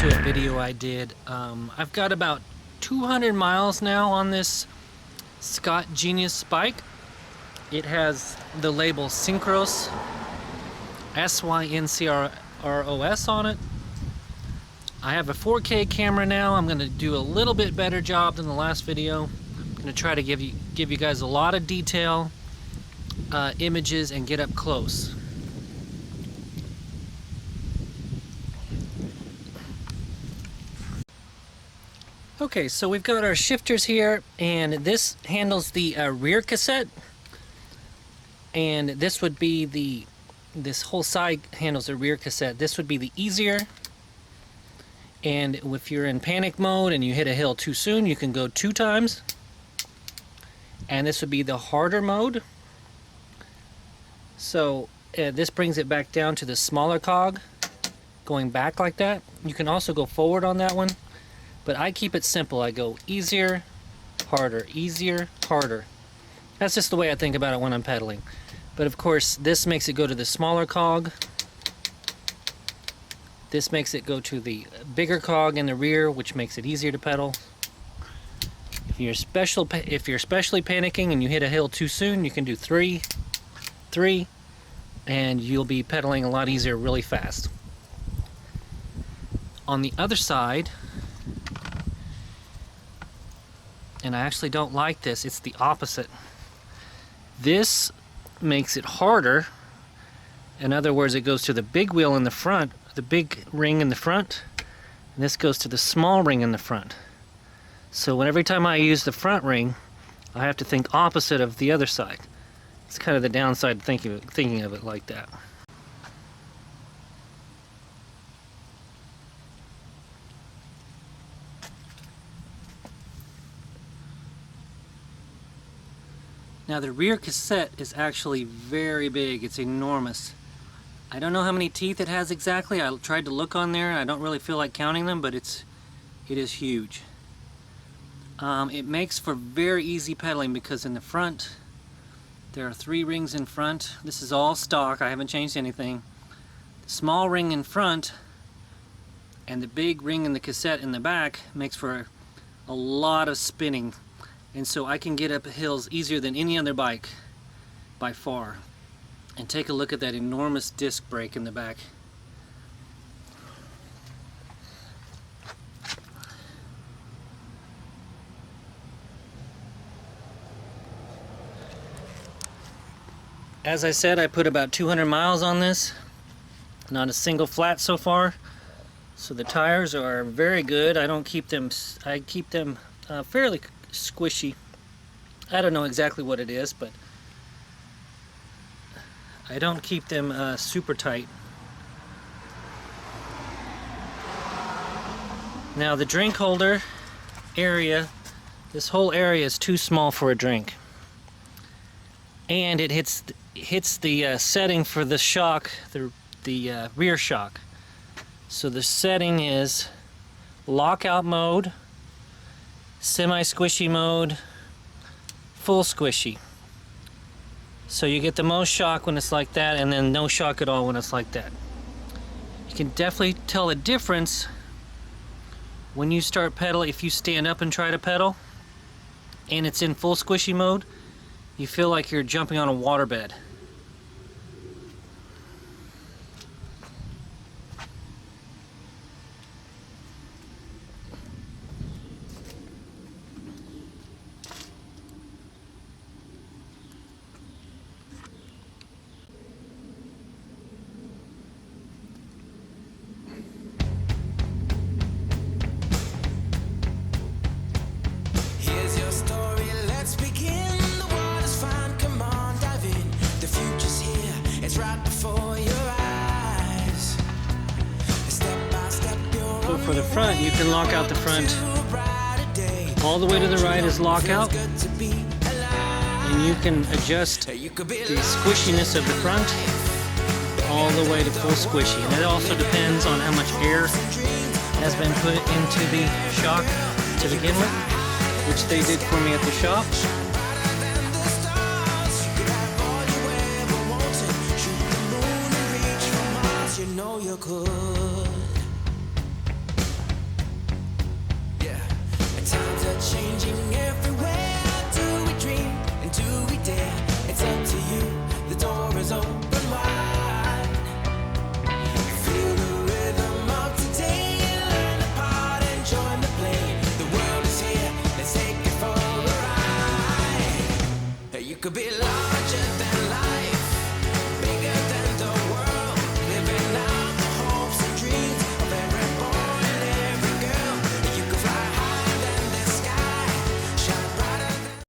to a video I did. I've got about 200 miles now on this Scott Genius bike. It has the label Syncros, SYNCROS on it. I have a 4K camera now. I'm going to do a little bit better job than the last video. I'm going to try to give you guys a lot of detail, images, and get up close. Okay, so we've got our shifters here, and this handles the rear cassette, and this would be this whole side handles the rear cassette. This would be the easier, and if you're in panic mode and you hit a hill too soon, you can go 2 times, and this would be the harder mode. So this brings it back down to the smaller cog, going back like that. You can also go forward on that one. But I keep it simple. I go easier, harder, easier, harder. That's just the way I think about it when I'm pedaling. But of course, this makes it go to the smaller cog. This makes it go to the bigger cog in the rear, which makes it easier to pedal. If you're especially panicking and you hit a hill too soon, you can do 3, and you'll be pedaling a lot easier really fast. On the other side, and I actually don't like this, it's the opposite. This makes it harder. In other words, it goes to the big wheel in the front, the big ring in the front, and this goes to the small ring in the front. So every time I use the front ring, I have to think opposite of the other side. It's kind of the downside of thinking of it like that. Now the rear cassette is actually very big. It's enormous. I don't know how many teeth it has exactly. I tried to look on there. I don't really feel like counting them, but it is huge. It makes for very easy pedaling because in the front there are 3 rings in front. This is all stock. I haven't changed anything. The small ring in front and the big ring in the cassette in the back makes for a lot of spinning. And so I can get up hills easier than any other bike by far. And take a look at that enormous disc brake in the back. As I said, I put about 200 miles on this. Not a single flat so far. So the tires are very good. I keep them fairly squishy. I don't know exactly what it is, but I don't keep them super tight. Now the drink holder area, this whole area is too small for a drink, and it hits the setting for the shock, the rear shock. So the setting is lockout mode, semi-squishy mode, full squishy. So you get the most shock when it's like that, and then no shock at all when it's like that. You can definitely tell a difference when you start pedaling. If you stand up and try to pedal and it's in full squishy mode, you feel like you're jumping on a waterbed. For the front, you can lock out the front. All the way to the right is lockout, and you can adjust the squishiness of the front all the way to full squishy. And it also depends on how much air has been put into the shock to begin with, which they did for me at the shop. a bit larger